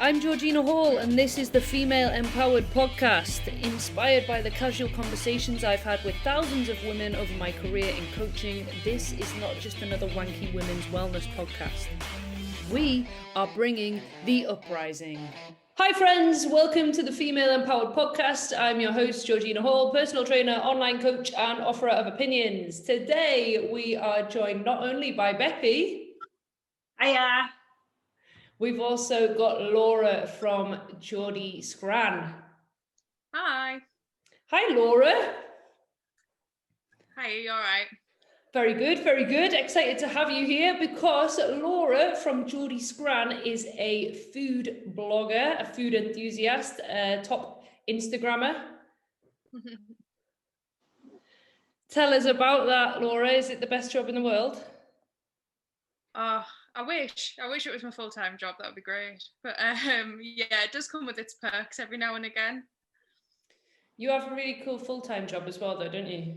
I'm Georgina Hall, and this is the Female Empowered Podcast, inspired by the casual conversations I've had with thousands of women over my career in coaching. This is not just another wanky women's wellness podcast. We are bringing the uprising. Hi friends, welcome to the Female Empowered Podcast. I'm your host, Georgina Hall, personal trainer, online coach, and offerer of opinions. Today, we are joined not only by Beppy. Hiya. We've also got Laura from Geordie Scran. Hi. Hi, Laura. Hi, you all right? Very good, very good. Excited to have you here because Laura from Geordie Scran is a food blogger, a food enthusiast, a top Instagrammer. Tell us about that, Laura. Is it the best job in the world? I wish it was my full-time job. That would be great. But yeah, it does come with its perks every now and again. You have a really cool full-time job as well, though, don't you?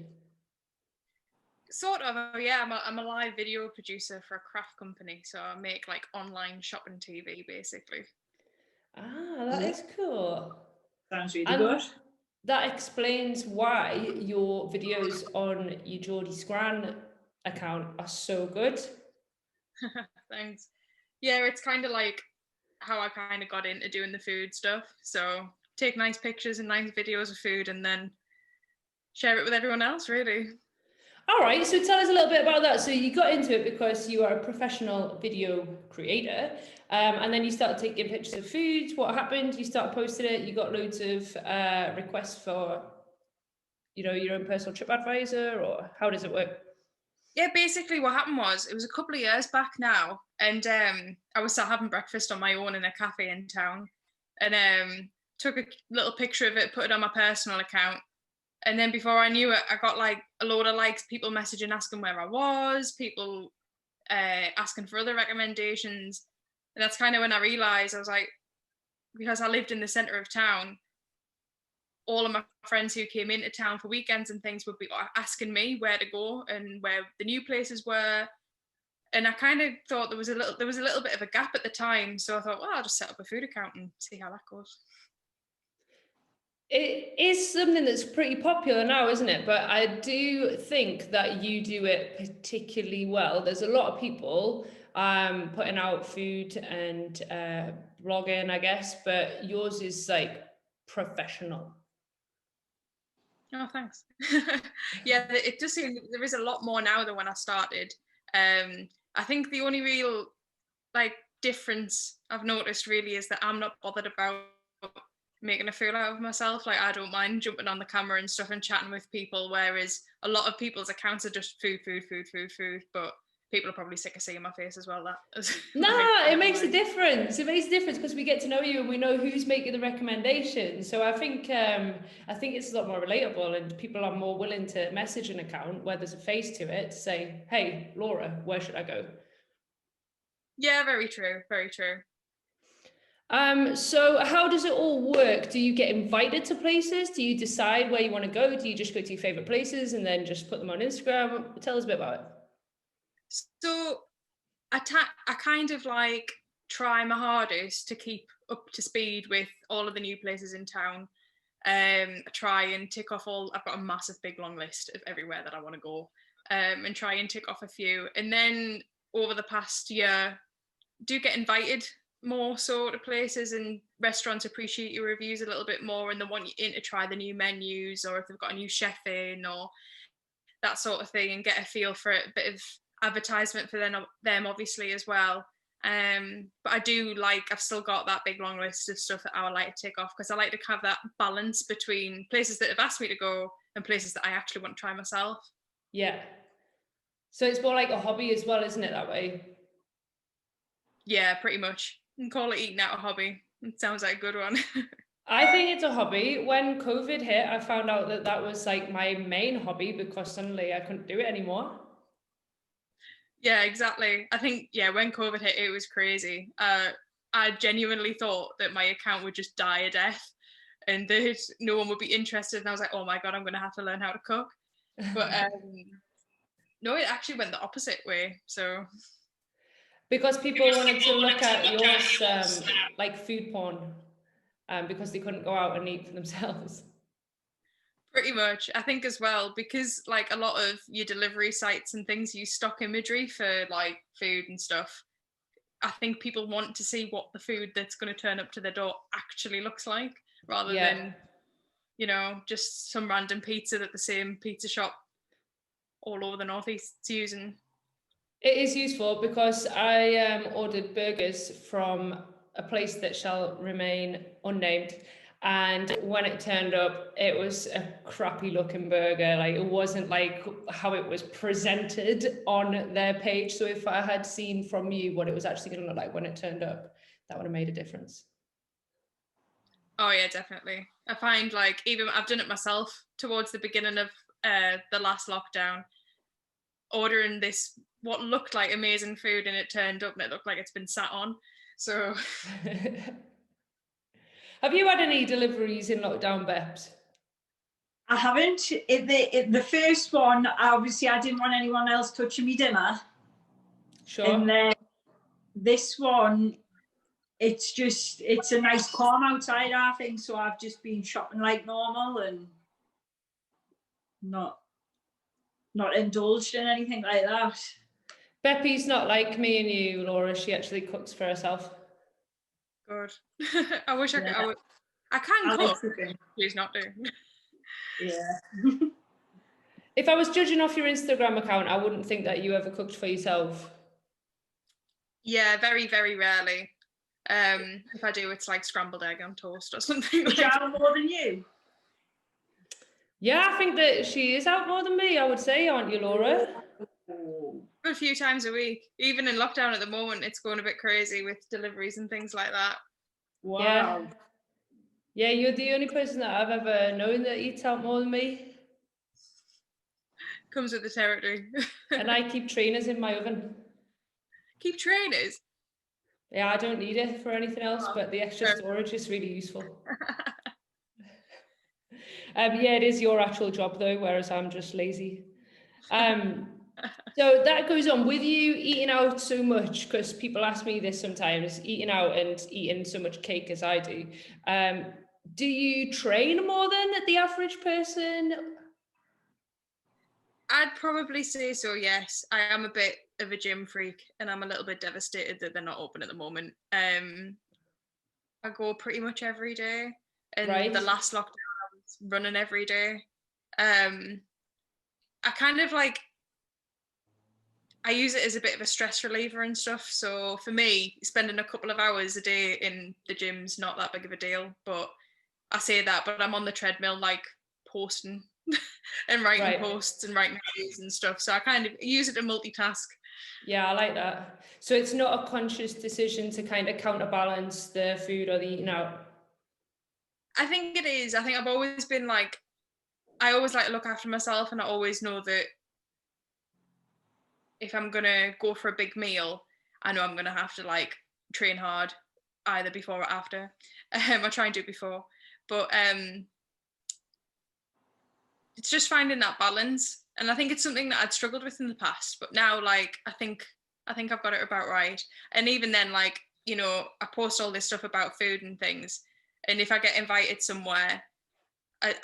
Sort of, yeah. I'm a live video producer for a craft company, so I make like online shopping TV, basically. Ah, that is cool. Sounds really good. That explains why your videos on your Geordie Scran account are so good. Thanks. Yeah, it's kind of like how I kind of got into doing the food stuff. So take nice pictures and nice videos of food and then share it with everyone else, really. All right, so tell us a little bit about that. So you got into it because you are a professional video creator, and then you started taking pictures of food. What happened? You started posting it. You got loads of requests for, your own personal trip advisor, or how does it work? Yeah, basically what happened was, it was a couple of years back now, and I was sat having breakfast on my own in a cafe in town, and took a little picture of it, put it on my personal account, and then before I knew it, I got like a load of likes, people messaging asking where I was, people asking for other recommendations, and that's kind of when I realised, I was like, because I lived in the centre of town, all of my friends who came into town for weekends and things would be asking me where to go and where the new places were. And I kind of thought there was a little bit of a gap at the time. So I thought, well, I'll just set up a food account and see how that goes. It is something that's pretty popular now, isn't it? But I do think that you do it particularly well. There's a lot of people putting out food and blogging, I guess, but yours is like professional. Oh, thanks. Yeah, it does seem there is a lot more now than when I started. I think the only real difference I've noticed really is that I'm not bothered about making a fool out of myself. Like, I don't mind jumping on the camera and stuff and chatting with people, whereas a lot of people's accounts are just food, but people are probably sick of seeing my face as well. It makes a difference. It makes a difference because we get to know you and we know who's making the recommendations. So I think it's a lot more relatable, and people are more willing to message an account where there's a face to it to say, "Hey, Laura, where should I go?" Yeah, very true. Very true. So how does it all work? Do you get invited to places? Do you decide where you want to go? Do you just go to your favorite places and then just put them on Instagram? Tell us a bit about it. So I kind of like try my hardest to keep up to speed with all of the new places in town. I try and tick off I've got a massive big long list of everywhere that I want to go, and try and tick off a few. And then over the past year, do get invited more so to places, and restaurants appreciate your reviews a little bit more and they want you in to try the new menus, or if they've got a new chef in or that sort of thing, and get a feel for it, a bit of advertisement for them obviously as well. But I've still got that big long list of stuff that I would like to tick off, because I like to have that balance between places that have asked me to go and places that I actually want to try myself. Yeah. So it's more like a hobby as well, isn't it, that way? Yeah, pretty much. You can call it eating out a hobby. It sounds like a good one. I think it's a hobby. When COVID hit, I found out that was like my main hobby, because suddenly I couldn't do it anymore. Yeah, exactly. I think, when COVID hit, it was crazy. I genuinely thought that my account would just die a death and that no one would be interested. And I was like, oh my God, I'm going to have to learn how to cook. But no, it actually went the opposite way. So Because people wanted to look at yours like food porn, because they couldn't go out and eat for themselves. Pretty much. I think as well, because like a lot of your delivery sites and things use stock imagery for like food and stuff. I think people want to see what the food that's going to turn up to their door actually looks like, rather Yeah. than, you know, just some random pizza that the same pizza shop all over the Northeast's using. It is useful because I ordered burgers from a place that shall remain unnamed. And when it turned up, it was a crappy looking burger. Like, it wasn't like how it was presented on their page. So if I had seen from you what it was actually going to look like when it turned up, that would have made a difference. Oh yeah, definitely. I find like even I've done it myself towards the beginning of the last lockdown, ordering this what looked like amazing food, and it turned up and it looked like it's been sat on. So Have you had any deliveries in lockdown, Beps? I haven't. The first one, obviously, I didn't want anyone else touching me dinner. Sure. And then this one, it's a nice calm outside, I think. So I've just been shopping like normal and not indulged in anything like that. Beppy's not like me and you, Laura. She actually cooks for herself. good. I wish I could. Yeah. I can cook. Cooking. Please not do. Yeah. If I was judging off your Instagram account, I wouldn't think that you ever cooked for yourself. Yeah, very, very rarely. If I do, it's like scrambled egg on toast or something. Is she out more than you? Yeah, I think that she is out more than me, I would say, aren't you, Laura? A few times a week. Even in lockdown at the moment, it's going a bit crazy with deliveries and things like that. Wow. Yeah, you're the only person that I've ever known that eats out more than me. Comes with the territory. And I keep trainers in my oven. Keep trainers? Yeah, I don't need it for anything else, but the extra storage is really useful. Yeah, it is your actual job though, whereas I'm just lazy. So that goes on with you eating out so much, because people ask me this sometimes, eating out and eating so much cake as I do. Do you train more than the average person? I'd probably say so, yes. I am a bit of a gym freak and I'm a little bit devastated that they're not open at the moment. I go pretty much every day, and Right. the last lockdown I was running every day. I kind of like, I use it as a bit of a stress reliever and stuff. So for me, spending a couple of hours a day in the gym's not that big of a deal. But I say that, but I'm on the treadmill like posting and writing posts and writing reviews and stuff. So I kind of use it to multitask. Yeah, I like that. So it's not a conscious decision to kind of counterbalance the food or the eating out? I think it is. I think I've always been like, I always like to look after myself, and I always know that if I'm gonna go for a big meal, I know I'm gonna have to like train hard either before or after. I try and do it before, but it's just finding that balance. And I think it's something that I'd struggled with in the past, but now like I think I've got it about right. And even then, like, you know, I post all this stuff about food and things, and if I get invited somewhere,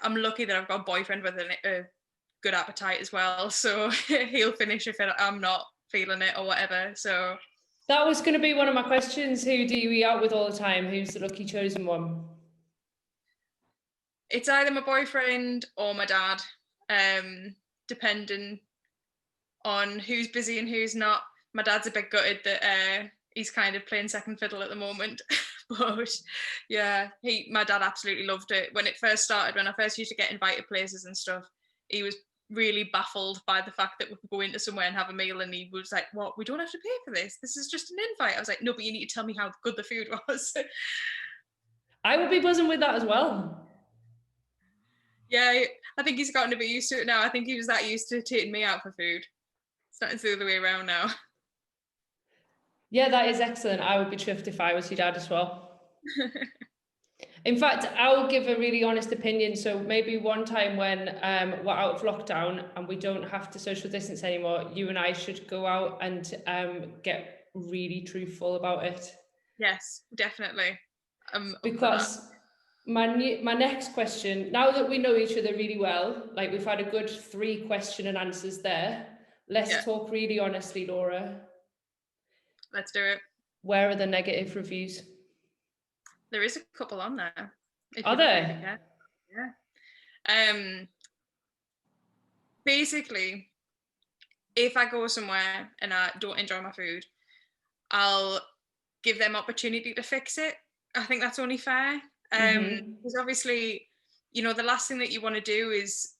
I'm lucky that I've got a boyfriend with a good appetite as well, so he'll finish if I'm not feeling it or whatever. So that was going to be one of my questions. Who do you eat out with all the time? Who's the lucky chosen one? It's either my boyfriend or my dad, depending on who's busy and who's not. My dad's a bit gutted that he's kind of playing second fiddle at the moment. But yeah, my dad absolutely loved it. When it first started, when I first used to get invited places and stuff, he was really baffled by the fact that we could go into somewhere and have a meal, and he was like, what, we don't have to pay for this? This is just an invite. I was like, no, but you need to tell me how good the food was. I would be buzzing with that as well. Yeah, I think he's gotten a bit used to it now. I think he was that used to taking me out for food. It's not the other way around now. Yeah, that is excellent. I would be chuffed if I was your dad as well. In fact, I'll give a really honest opinion. So maybe one time when we're out of lockdown and we don't have to social distance anymore, you and I should go out and get really truthful about it. Yes, definitely. Because my next question, now that we know each other really well, like we've had a good 3 question and answers there, let's talk really honestly, Laura. Let's do it. Where are the negative reviews? There is a couple on there. Are there? Really, yeah. Basically, if I go somewhere and I don't enjoy my food, I'll give them opportunity to fix it. I think that's only fair. Because obviously, you know, the last thing that you want to do is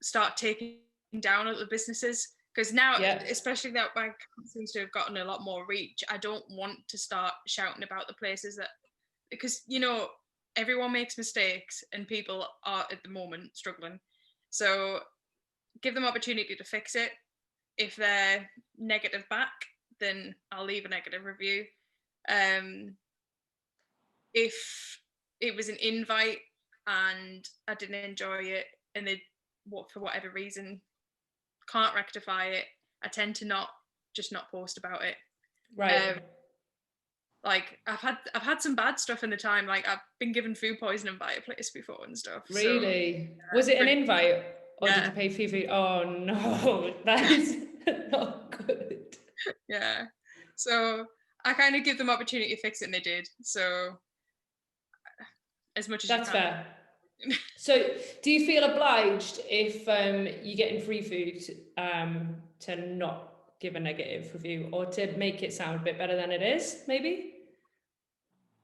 start taking down other businesses. Because now, especially that my seems to have gotten a lot more reach, I don't want to start shouting about the places that, because, you know, everyone makes mistakes and people are at the moment struggling. So give them opportunity to fix it. If they're negative back, then I'll leave a negative review. If it was an invite and I didn't enjoy it and they, for whatever reason, can't rectify it, I tend to not post about it. Right. Like I've had some bad stuff in the time. Like I've been given food poisoning by a place before and stuff. Really? So, was it an invite or did you pay for food? Oh no, that is not good. Yeah. So I kind of give them opportunity to fix it and they did. So as much as that's you can. Fair. So do you feel obliged if you're getting free food to not give a negative review or to make it sound a bit better than it is, maybe?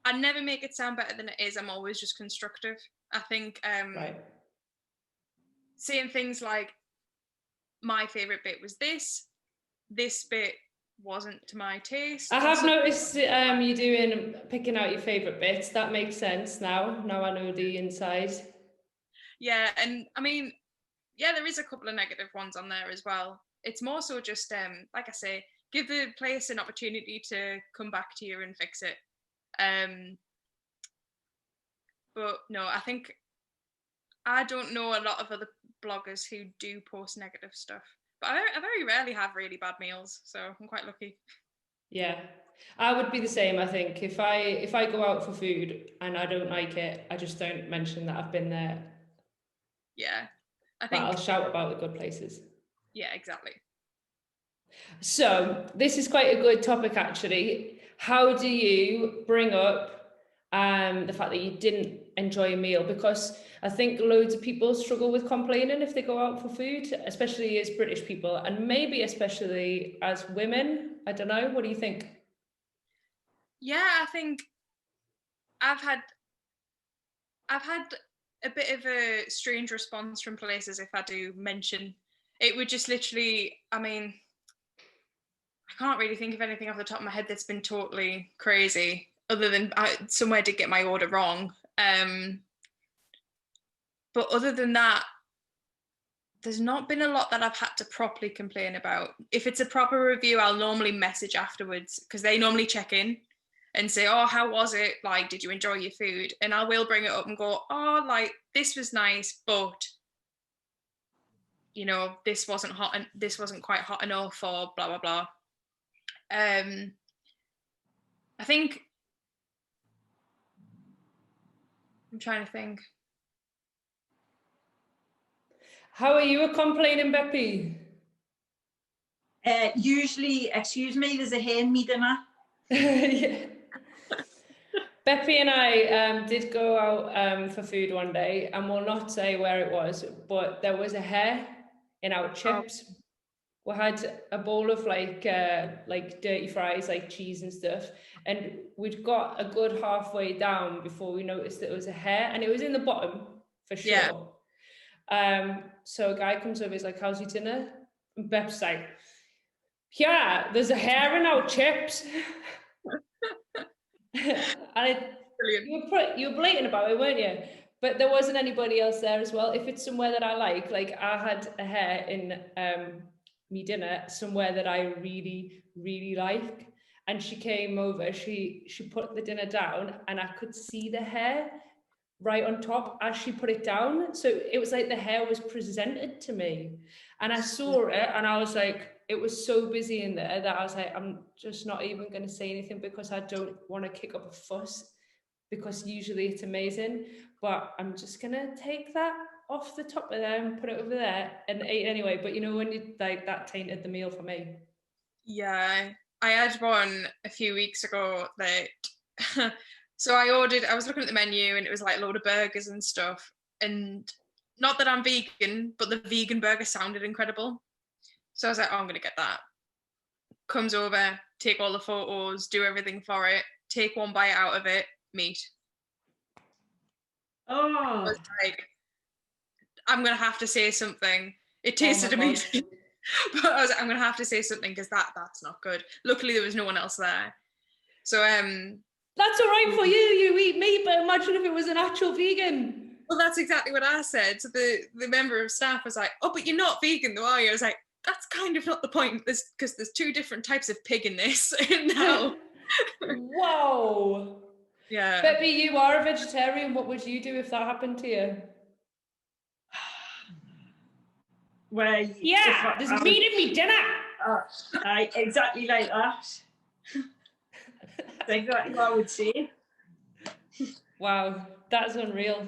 I never make it sound better than it is. I'm always just constructive. I think right. saying things like, my favourite bit was this bit wasn't to my taste. I have noticed you picking out your favourite bits. That makes sense now. Now I know the inside. Yeah, and I mean, yeah, there is a couple of negative ones on there as well. It's more so just, like I say, give the place an opportunity to come back to you and fix it. But no, I think I don't know a lot of other bloggers who do post negative stuff. But I very rarely have really bad meals, so I'm quite lucky. Yeah, I would be the same. I think if I go out for food and I don't like it, I just don't mention that I've been there. Yeah, I but think. I'll shout about the good places. Yeah, exactly. So this is quite a good topic, actually. How do you bring up the fact that you didn't enjoy a meal? Because I think loads of people struggle with complaining if they go out for food, especially as British people, and maybe especially as women. I don't know. What do you think? Yeah, I think I've had a bit of a strange response from places if I do mention. It would just literally, I mean, I can't really think of anything off the top of my head that's been totally crazy, other than somewhere did get my order wrong. But other than that, there's not been a lot that I've had to properly complain about. If it's a proper review, I'll normally message afterwards because they normally check in and say, oh, how was it? Like, did you enjoy your food? And I will bring it up and go, oh, like, this was nice, but, you know, this wasn't hot and this wasn't quite hot enough, or blah, blah, blah. I think, I'm trying to think. How are you complaining, Beppy? Usually, excuse me, there's a hen me dinner. Yeah. Beppy and I did go out for food one day, and we'll not say where it was, but there was a hair in our chips. Oh. We had a bowl of like dirty fries, like cheese and stuff, and we'd got a good halfway down before we noticed that it was a hair, and it was in the bottom for sure. Yeah. So a guy comes over, he's like, "How's your dinner?" And Bepp's like, "Yeah, there's a hair in our chips." And you were blatant about it, weren't you? But there wasn't anybody else there as well. If it's somewhere that I like I had a hair in me dinner somewhere that I really, really like, and she came over, she put the dinner down, and I could see the hair right on top as she put it down. So it was like the hair was presented to me, and I saw it, and I was like, it was so busy in there that I was like, I'm just not even going to say anything because I don't want to kick up a fuss, because usually it's amazing. But I'm just going to take that off the top of there and put it over there and eat anyway. But you know, when you like, that tainted the meal for me. Yeah, I had one a few weeks ago that so I was looking at the menu and it was like a load of burgers and stuff. And not that I'm vegan, but the vegan burger sounded incredible. So I was like, oh, I'm gonna get that. Comes over, take all the photos, do everything for it, take one bite out of it, meat. I Oh, was like, I'm gonna have to say something. It tasted my God. amazing. But I was like, I'm gonna have to say something because that's not good. Luckily there was no one else there. So That's all right for you. You eat meat, but imagine if it was an actual vegan. well, that's exactly what I said. So the member of staff was like, "Oh, but you're not vegan, though, are you?" I was like, "That's kind of not the point. Because there's two different types of pig in this." Now, Whoa. yeah. Peppy, you are a vegetarian. What would you do if that happened to you? where Yeah, there's meat in me dinner. Exactly like that. That's exactly what I would say. Wow, that's unreal.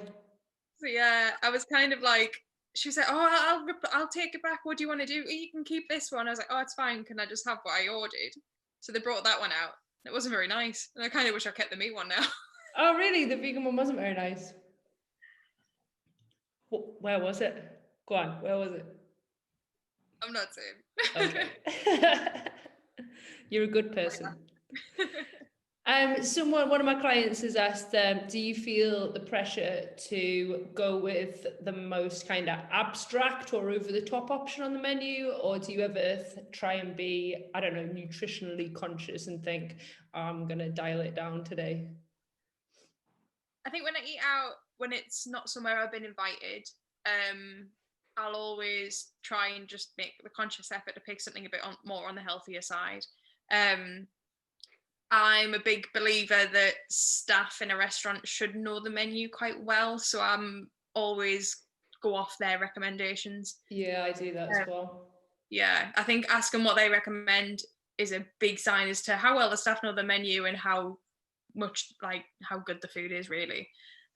So yeah, I was kind of like, she was like, "Oh, I'll take it back. What do you want to do? You can keep this one." I was like, "Oh, it's fine. Can I just have what I ordered?" So they brought that one out. It wasn't very nice, and I kind of wish I kept the meat one now. Oh, really? The vegan one wasn't very nice. Where was it? Go on, where was it? I'm not saying. Okay. You're a good person. One of my clients has asked, do you feel the pressure to go with the most kind of abstract or over the top option on the menu, or do you ever try and be, I don't know, nutritionally conscious and think, oh, I'm going to dial it down today? I think when I eat out, when it's not somewhere I've been invited, I'll always try and just make the conscious effort to pick something a bit more on the healthier side. I'm a big believer that staff in a restaurant should know the menu quite well, so I'm always go off their recommendations. Yeah, I do that as well. Yeah, I think asking what they recommend is a big sign as to how well the staff know the menu and how much, like, how good the food is, really.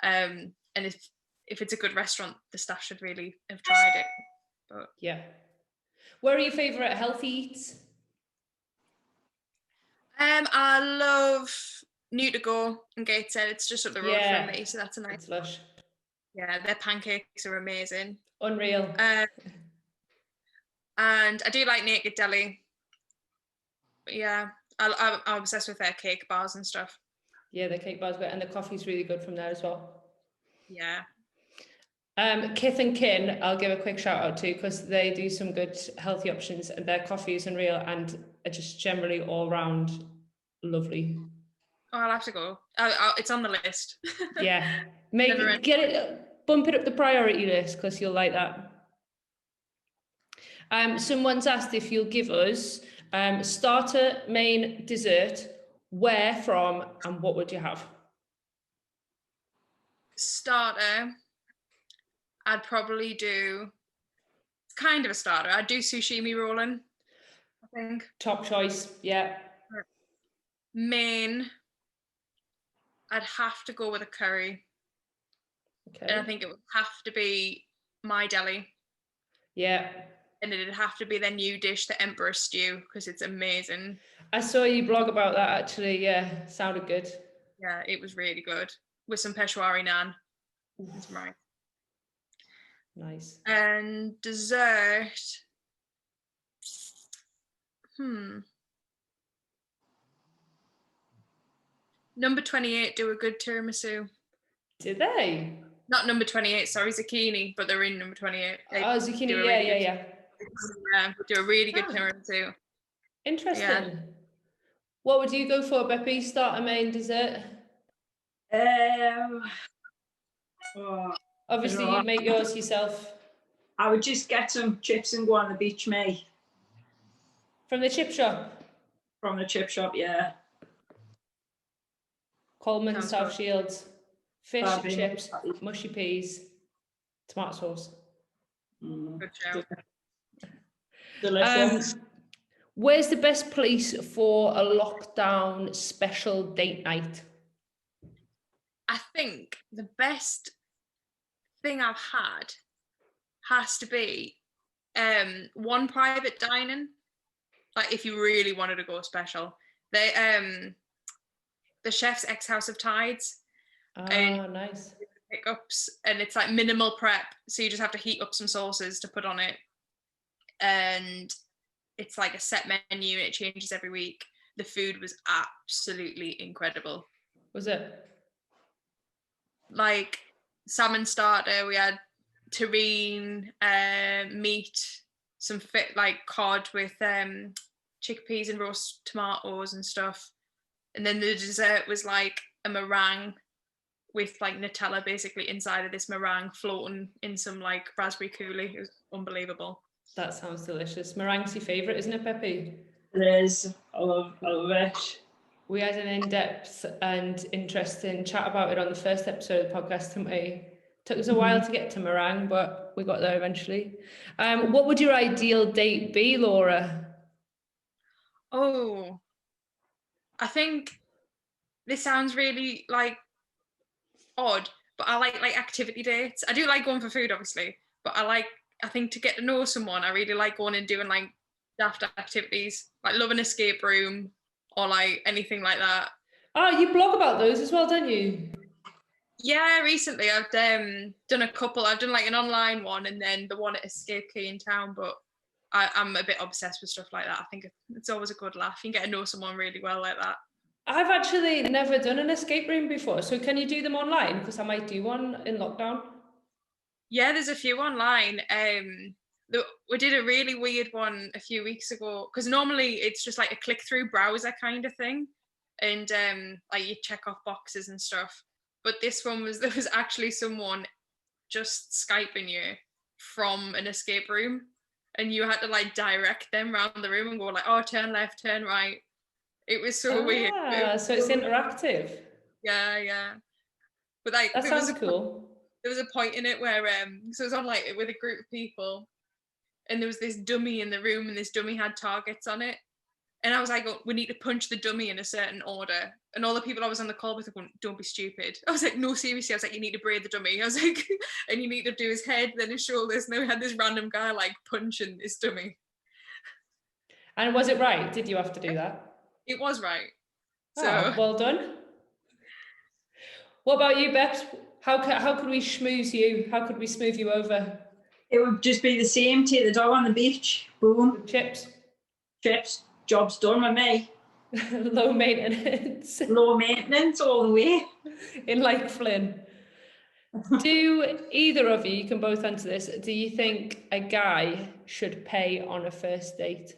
And if it's a good restaurant, the staff should really have tried it. But yeah. Where are your favourite healthy eats? I love New To Go in Gateshead. It's just up the road from me, so that's a nice. It's lush. Yeah, their pancakes are amazing. Unreal. And I do like Naked Deli. But yeah, I'm obsessed with their cake bars and stuff. Yeah, the cake bars, and the coffee's really good from there as well. Yeah. Kith and Kin, I'll give a quick shout out to, because they do some good healthy options, and their coffee is unreal and are just generally all round lovely. Oh, I'll have to go. It's on the list. Yeah, bump it up the priority list, because you'll like that. Someone's asked if you'll give us starter, main, dessert, where from, and what would you have? Starter, I'd probably do, it's kind of a starter, I'd do sashimi rollin, I think. Top choice, yeah. Main, I'd have to go with a curry. Okay. And I think it would have to be My Deli. Yeah. And it'd have to be their new dish, the Emperor Stew, because it's amazing. I saw you blog about that, actually. Yeah, sounded good. Yeah, it was really good. With some Peshwari naan. That's right. Nice. And dessert. Number 28 do a good tiramisu. Did they? Not number 28, sorry, Zucchini, but they're in number 28. Zucchini, yeah. Yeah, do a really good tiramisu. Interesting. Yeah. What would you go for, Beppy? Starter, main, dessert? Obviously, you'd make yours yourself. I would just get some chips and go on the beach, mate. From the chip shop? From the chip shop, yeah. Coleman, South Shields, fish and chips, mushy peas, tomato sauce. Good show. Delicious. Where's the best place for a lockdown special date night? I think the best thing I've had has to be one private dining. Like if you really wanted to go special, they the chef's ex House of Tides and Nice. pickups, and it's like minimal prep, so you just have to heat up some sauces to put on it, and it's like a set menu and it changes every week. The food was absolutely incredible. Was it? Like salmon starter, we had terrine, meat, some fit like cod with chickpeas and roast tomatoes and stuff. And then the dessert was like a meringue with like Nutella basically inside of this meringue floating in some like raspberry coulis. It was unbelievable. That sounds delicious. Meringue's your favourite, isn't it, Peppy? It is. I love it. We had an in-depth and interesting chat about it on the first episode of the podcast, didn't we? Took us a while to get to meringue, but we got there eventually. What would your ideal date be, Laura? Oh, I think this sounds really like odd, but I like activity dates. I do like going for food, obviously, but I think to get to know someone, I really like going and doing like daft activities, like love an escape room or like anything like that. Oh, you blog about those as well, don't you? Yeah, recently I've done a couple. I've done like an online one and then the one at Escape Key in town, but I'm a bit obsessed with stuff like that. I think it's always a good laugh. You can get to know someone really well like that. I've actually never done an escape room before, so can you do them online? Because I might do one in lockdown. Yeah, there's a few online. We did a really weird one a few weeks ago because normally it's just like a click-through browser kind of thing, and like you check off boxes and stuff. But this one there was actually someone just Skyping you from an escape room, and you had to like direct them around the room and go like, oh, turn left, turn right. It was so weird. So it's interactive. Yeah. But like That sounds cool. There was a point in it where so it was on like with a group of people, and there was this dummy in the room, and this dummy had targets on it. And I was like, oh, we need to punch the dummy in a certain order. And all the people I was on the call with were going, don't be stupid. I was like, no, seriously. I was like, you need to braid the dummy. I was like, and you need to do his head, then his shoulders. And then we had this random guy like punching this dummy. And was it right? Did you have to do that? It was right. So well done. What about you, Beps? How could we schmooze you? How could we smooth you over? It would just be the same. Take the dog on the beach. Boom. Chips. Job's done with me. Low maintenance. Low maintenance all the way. In like Flynn. Do either of you can both answer this, do you think a guy should pay on a first date?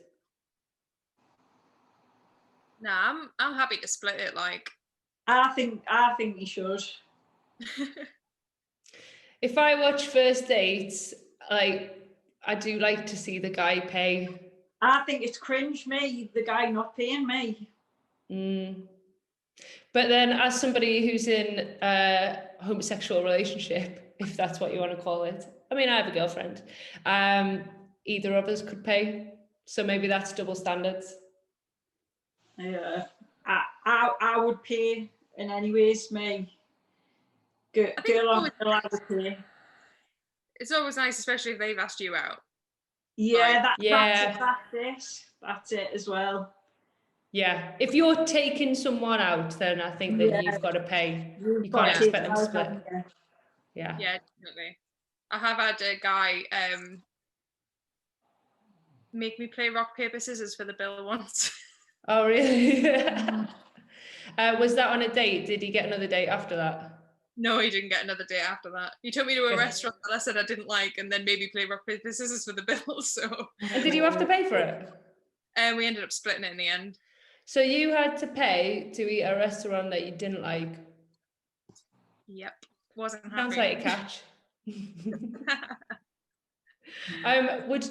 Nah, I'm happy to split it. Like, I think you should. If I watch First Dates, like I do like to see the guy pay. I think it's cringe, me, the guy not paying me. But then as somebody who's in a homosexual relationship, if that's what you want to call it, I mean, I have a girlfriend, either of us could pay. So maybe that's double standards. Yeah, I would pay in any ways, me. Girl on girl, I would pay. It's always nice, especially if they've asked you out. Yeah, like, that's it as well. Yeah, if you're taking someone out, then I think that you've got to pay. You can't expect them to split. Yeah, definitely. I have had a guy make me play rock, paper, scissors for the bill once. Oh, really? Was that on a date? Did he get another date after that? No, he didn't get another date after that. He took me to a restaurant that I said I didn't like, and then made me play rock, paper, scissors for the bill. So. And did you have to pay for it? And we ended up splitting it in the end. So you had to pay to eat at a restaurant that you didn't like? Yep. Wasn't happy. Sounds like a catch.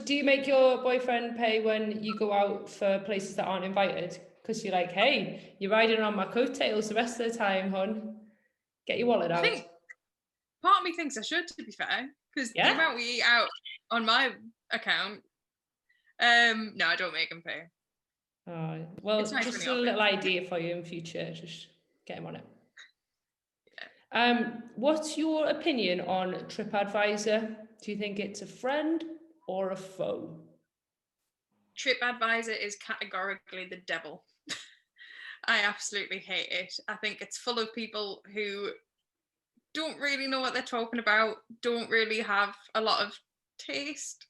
Do you make your boyfriend pay when you go out for places that aren't invited? Because you're like, hey, you're riding on my coattails the rest of the time, hon. Get your wallet out. I think part of me thinks I should, to be fair, because the amount we eat out on my account. No, I don't make him pay. Well, It's nice when just it a little happens. idea for you in future. Just get him on it. Yeah. What's your opinion on TripAdvisor? Do you think it's a friend or a foe? TripAdvisor is categorically the devil. I absolutely hate it. I think it's full of people who don't really know what they're talking about, don't really have a lot of taste.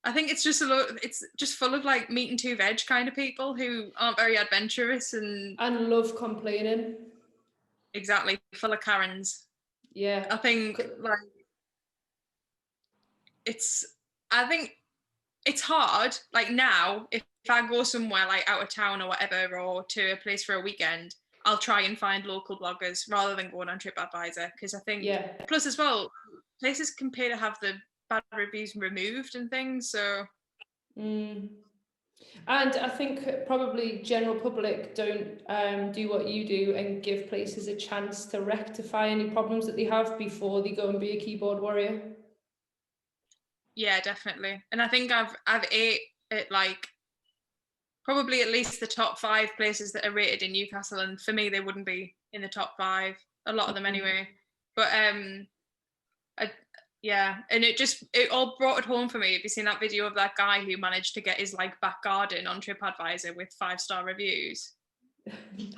I think it's just it's just full of like meat and two veg kind of people who aren't very adventurous and love complaining. exactly full of Karens. Yeah. I think like I think it's hard. Like now, if I go somewhere like out of town or whatever, or to a place for a weekend, I'll try and find local bloggers rather than going on TripAdvisor, because I think plus as well, places can pay to have the bad reviews removed and things. So and I think probably general public don't do what you do and give places a chance to rectify any problems that they have before they go and be a keyboard warrior. Yeah, definitely. And I think I've ate at like probably at least the top 5 places that are rated in Newcastle, and for me they wouldn't be in the top 5, a lot of them anyway. But yeah, and it all brought it home for me. Have you seen that video of that guy who managed to get his like back garden on TripAdvisor with 5-star reviews?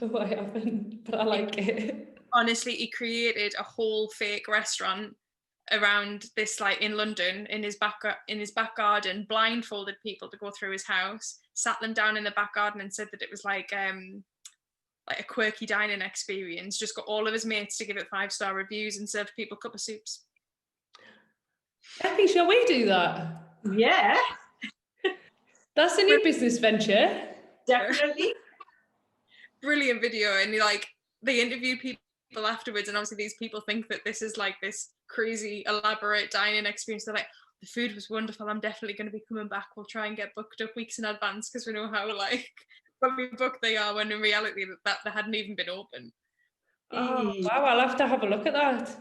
No, I haven't, but I like it. Honestly, he created a whole fake restaurant around this, like in London, in his back garden, blindfolded people to go through his house, sat them down in the back garden and said that it was like a quirky dining experience, just got all of his mates to give it 5-star reviews and served people a cup of soups. Becky, shall we do that? Yeah, That's a new business venture. definitely. Brilliant video. And they interviewed people afterwards, and obviously these people think that this is like this crazy elaborate dining experience. They're like, the food was wonderful, I'm definitely going to be coming back, we'll try and get booked up weeks in advance, because we know how like fully booked they are, when in reality that they hadn't even been open. Oh wow, I'll have to have a look at that.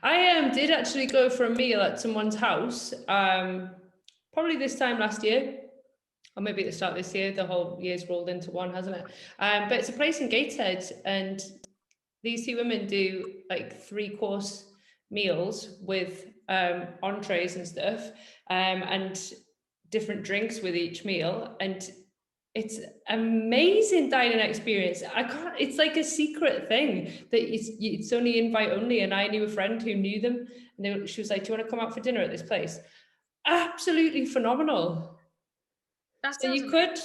I did actually go for a meal at someone's house probably this time last year, or maybe at the start of this year. The whole year's rolled into one, hasn't it? But it's a place in Gateshead, and these 2 women do like 3-course meals with entrees and stuff, and different drinks with each meal, and it's amazing dining experience. It's like a secret thing that it's only invite only, and I knew a friend who knew them, and she was like, do you want to come out for dinner at this place? Absolutely phenomenal. So you could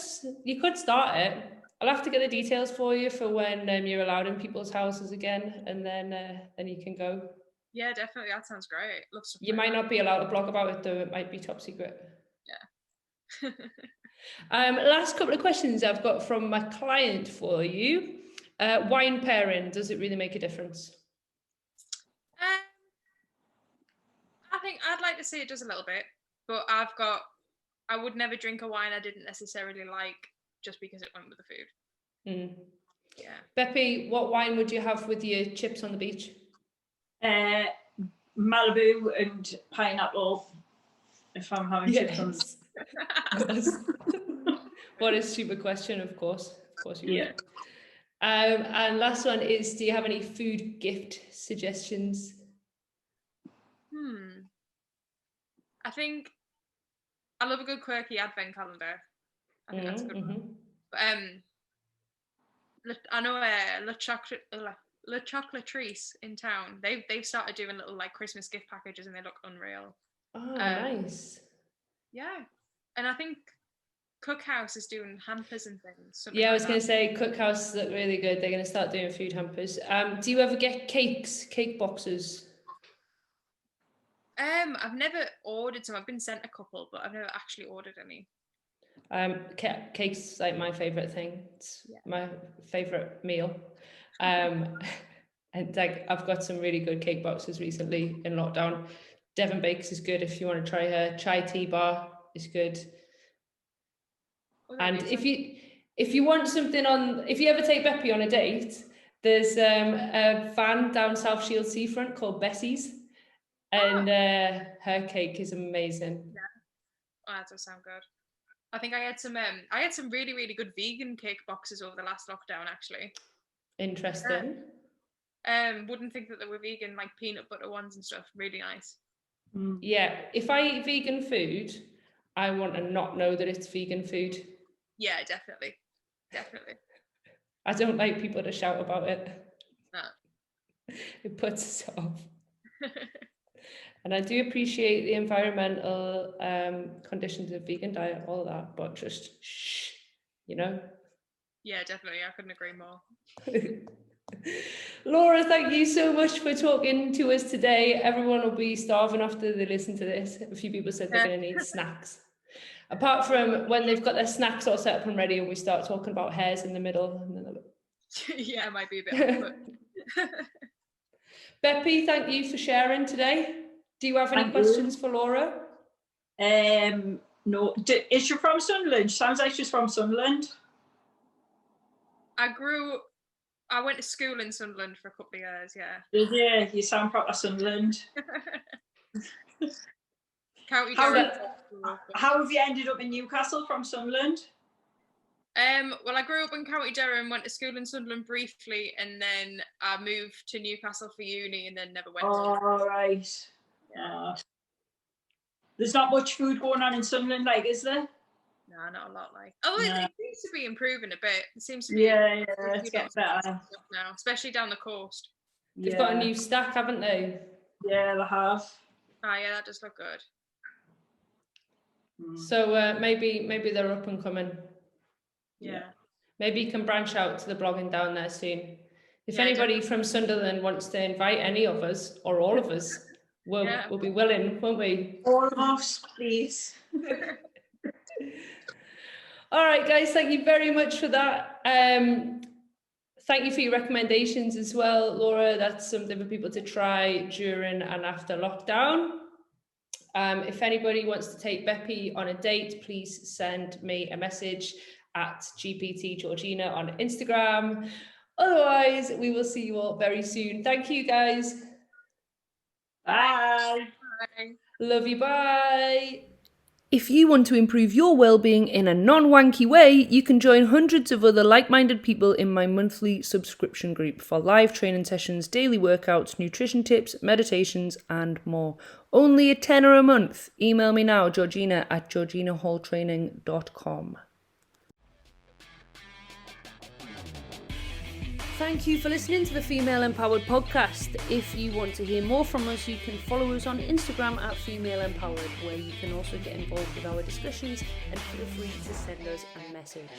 start it. I'll have to get the details for you for when you're allowed in people's houses again, and then you can go. Yeah, definitely. That sounds great. Love stuff. You might not be allowed to blog about it though. It might be top secret. Yeah. Last couple of questions I've got from my client for you. Wine pairing, does it really make a difference? I think I'd like to say it does a little bit, but I would never drink a wine I didn't necessarily like just because it went with the food. Yeah. Beppy, what wine would you have with your chips on the beach? Malibu and pineapple, if I'm having chips on. Yes. What a stupid question, of course. Of course you would. And last one is, do you have any food gift suggestions? I think I love a good quirky advent calendar. I think that's a good one. But I know Le Chocolatrice in town. They've started doing little like Christmas gift packages, and they look unreal. Oh, nice. Yeah, and I think Cookhouse is doing hampers and things. Yeah, I was going to say Cookhouse look really good. They're going to start doing food hampers. Do you ever get cake boxes? I've never ordered some. I've been sent a couple, but I've never actually ordered any. Cake's like my favorite thing. It's my favorite meal. And like I've got some really good cake boxes recently in lockdown. Devon Bakes is good if you want to try her. Chai tea bar is good. And if you want something if you ever take Beppy on a date, there's a van down South Shield Seafront called Bessie's, and her cake is amazing. Yeah, that does sound good. I think I had some really, really good vegan cake boxes over the last lockdown, actually. Interesting. Wouldn't think that they were vegan, like peanut butter ones and stuff. Really nice. Yeah, if I eat vegan food, I want to not know that it's vegan food. Yeah, definitely. I don't like people to shout about it. No. It puts us off. And I do appreciate the environmental conditions of vegan diet, all that, but just shh, you know? Yeah, definitely. I couldn't agree more. Laura, thank you so much for talking to us today. Everyone will be starving after they listen to this. A few people said they're going to need snacks. Apart from when they've got their snacks all set up and ready and we start talking about hairs in the middle. And then Yeah, it might be a bit awkward. Beppy, thank you for sharing today. Do you have any questions for Laura? No. Is she from Sunderland? Sounds like she's from Sunderland. I went to school in Sunderland for a couple of years, yeah. Yeah, you sound proper Sunderland. County How Durham. have you ended up in Newcastle from Sunderland? Well, I grew up in County Durham, went to school in Sunderland briefly, and then I moved to Newcastle for uni and then never went. Oh, right. Yeah. There's not much food going on in Sunderland, like, is there? No, not a lot, like. Oh, it seems to be improving a bit. It seems to be. Yeah, it's getting better now, especially down the coast. They've got a new stack, haven't they? Yeah, they have. Oh, yeah, that does look good. So maybe they're up and coming. Yeah. Maybe you can branch out to the blogging down there soon. If anybody from Sunderland wants to invite any of us or all of us, we'll be willing, won't we? All of us, please. All right, guys, thank you very much for that. Thank you for your recommendations as well, Laura. That's something for people to try during and after lockdown. If anybody wants to take Beppy on a date, please send me a message at GPTGeorgina on Instagram. Otherwise, we will see you all very soon. Thank you, guys. Bye. Bye. Love you, bye. If you want to improve your well-being in a non-wanky way, you can join hundreds of other like-minded people in my monthly subscription group for live training sessions, daily workouts, nutrition tips, meditations, and more. Only $10 a month. Email me now, georgina@georginahalltraining.com. Thank you for listening to the Female Empowered podcast. If you want to hear more from us, you can follow us on Instagram at Female Empowered, where you can also get involved with our discussions and feel free to send us a message.